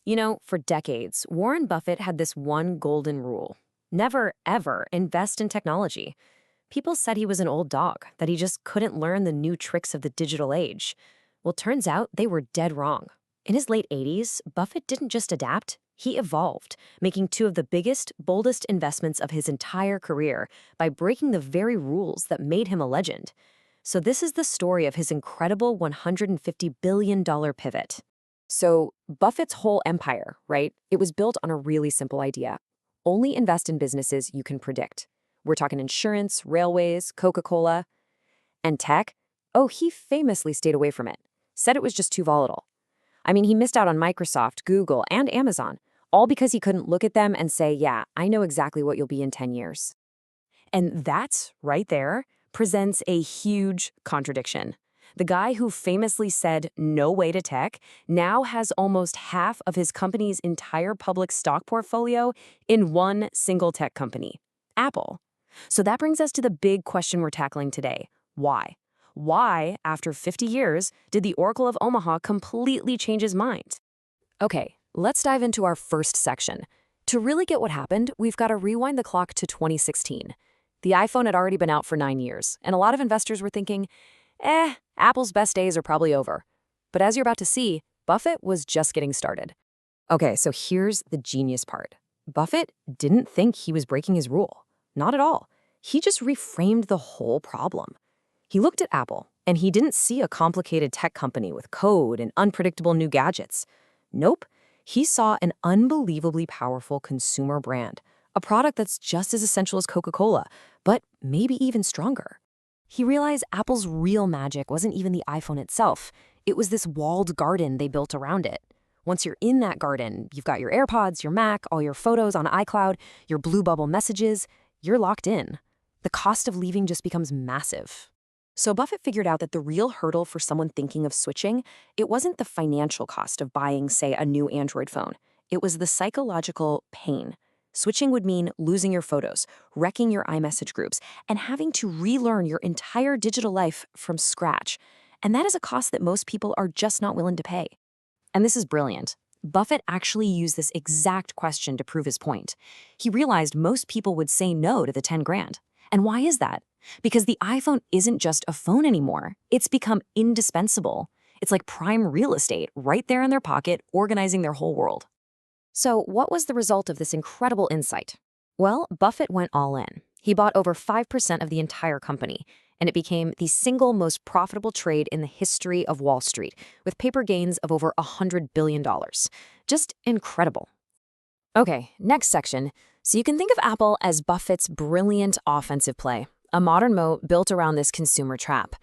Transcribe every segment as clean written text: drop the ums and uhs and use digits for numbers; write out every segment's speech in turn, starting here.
For decades, Warren Buffett had this one golden rule: never, ever invest in technology. People said he was an old dog, that he just couldn't learn the new tricks of the digital age. Well, turns out they were dead wrong. In his late 80s, Buffett didn't just adapt, he evolved, making two of the biggest, boldest investments of his entire career by breaking the very rules that made him a legend. So this is the story of his incredible $150 billion pivot. So Buffett's whole empire, right? It was built on a really simple idea. Only invest in businesses you can predict. We're talking insurance, railways, Coca-Cola. And tech? Oh, he famously stayed away from it. Said it was just too volatile. I mean, he missed out on Microsoft, Google, and Amazon, all because he couldn't look at them and say, yeah, I know exactly what you'll be in 10 years. And that, right there, presents a huge contradiction. The guy who famously said no way to tech now has almost half of his company's entire public stock portfolio in one single tech company, Apple. So that brings us to the big question we're tackling today. Why? Why, after 50 years, did the Oracle of Omaha completely change his mind? Okay, let's dive into our first section. To really get what happened, we've got to rewind the clock to 2016. The iPhone had already been out for 9 years, and a lot of investors were thinking, Apple's best days are probably over. But as you're about to see, Buffett was just getting started. Okay, so here's the genius part. Buffett didn't think he was breaking his rule. Not at all. He just reframed the whole problem. He looked at Apple, and he didn't see a complicated tech company with code and unpredictable new gadgets. Nope. He saw an unbelievably powerful consumer brand, a product that's just as essential as Coca-Cola, but maybe even stronger. He realized Apple's real magic wasn't even the iPhone itself. It was this walled garden they built around it. Once you're in that garden, you've got your AirPods, your Mac, all your photos on iCloud, your Blue Bubble messages. You're locked in. The cost of leaving just becomes massive. So Buffett figured out that the real hurdle for someone thinking of switching, it wasn't the financial cost of buying, say, a new Android phone. It was the psychological pain. Switching would mean losing your photos, wrecking your iMessage groups, and having to relearn your entire digital life from scratch. And that is a cost that most people are just not willing to pay. And this is brilliant. Buffett actually used this exact question to prove his point. He realized most people would say no to the 10 grand. And why is that? Because the iPhone isn't just a phone anymore. It's become indispensable. It's like prime real estate right there in their pocket, organizing their whole world. So what was the result of this incredible insight? Well, Buffett went all in. He bought over 5% of the entire company, and it became the single most profitable trade in the history of Wall Street, with paper gains of over $100 billion. Just incredible. Okay, next section. So you can think of Apple as Buffett's brilliant offensive play, a modern moat built around this consumer trap.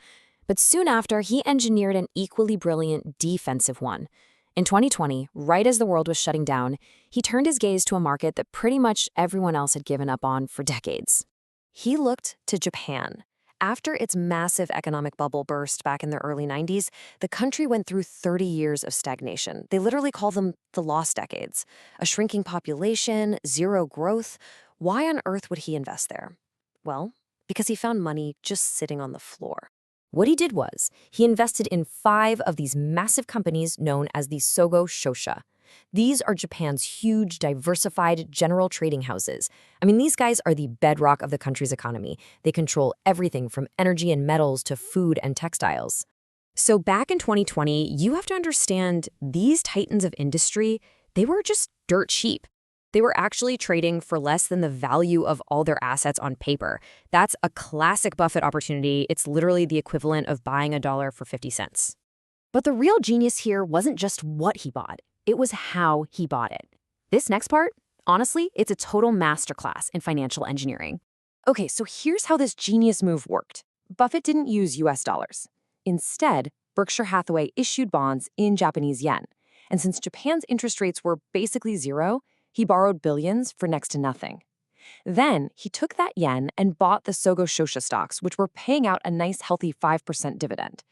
But soon after, he engineered an equally brilliant defensive one. In 2020, right as the world was shutting down, he turned his gaze to a market that pretty much everyone else had given up on for decades. He looked to Japan. After its massive economic bubble burst back in the early 90s, the country went through 30 years of stagnation. They literally call them the lost decades. A shrinking population, zero growth. Why on earth would he invest there? Well, because he found money just sitting on the floor. What he did was, he invested in 5 of these massive companies known as the Sogo Shosha. These are Japan's huge, diversified general trading houses. I mean, these guys are the bedrock of the country's economy. They control everything from energy and metals to food and textiles. So back in 2020, you have to understand these titans of industry, they were just dirt cheap. They were actually trading for less than the value of all their assets on paper. That's a classic Buffett opportunity. It's literally the equivalent of buying a dollar for 50 cents. But the real genius here wasn't just what he bought. It was how he bought it. This next part, honestly, it's a total masterclass in financial engineering. Okay, so here's how this genius move worked. Buffett didn't use US dollars. Instead, Berkshire Hathaway issued bonds in Japanese yen. And since Japan's interest rates were basically zero, he borrowed billions for next to nothing. Then he took that yen and bought the Sogo Shosha stocks, which were paying out a nice healthy 5% dividend.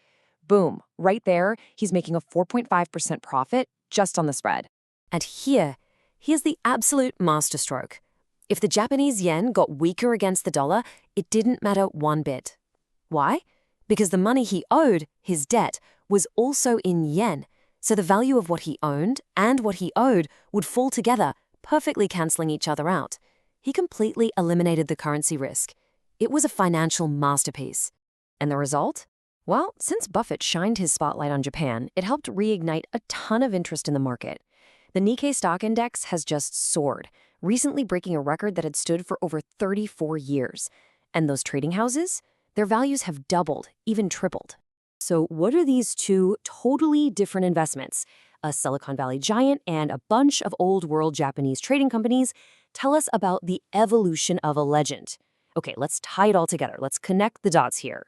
Boom, right there, he's making a 4.5% profit just on the spread. And here's the absolute masterstroke. If the Japanese yen got weaker against the dollar, it didn't matter one bit. Why? Because the money he owed, his debt, was also in yen. So the value of what he owned and what he owed would fall together, perfectly canceling each other out. He completely eliminated the currency risk. It was a financial masterpiece. And the result? Well, since Buffett shined his spotlight on Japan, it helped reignite a ton of interest in the market. The Nikkei stock index has just soared, recently breaking a record that had stood for over 34 years. And those trading houses? Their values have doubled, even tripled. So what are these two totally different investments? A Silicon Valley giant and a bunch of old-world Japanese trading companies tell us about the evolution of a legend. Okay, let's tie it all together. Let's connect the dots here.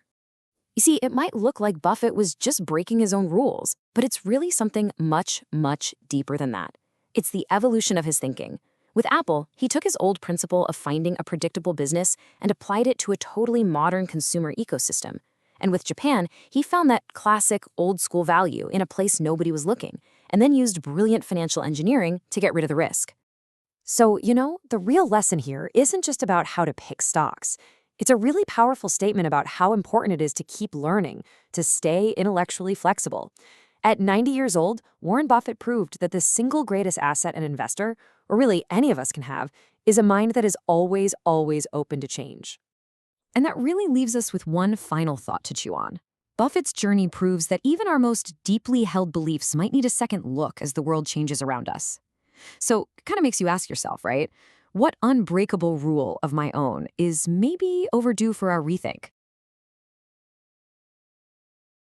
You see, it might look like Buffett was just breaking his own rules, but it's really something much, much deeper than that. It's the evolution of his thinking. With Apple, he took his old principle of finding a predictable business and applied it to a totally modern consumer ecosystem. And with Japan, he found that classic, old-school value in a place nobody was looking, and then used brilliant financial engineering to get rid of the risk. So, the real lesson here isn't just about how to pick stocks. It's a really powerful statement about how important it is to keep learning, to stay intellectually flexible. At 90 years old, Warren Buffett proved that the single greatest asset an investor, or really any of us can have, is a mind that is always, always open to change. And that really leaves us with one final thought to chew on. Buffett's journey proves that even our most deeply held beliefs might need a second look as the world changes around us. So it kind of makes you ask yourself, right? What unbreakable rule of my own is maybe overdue for our rethink?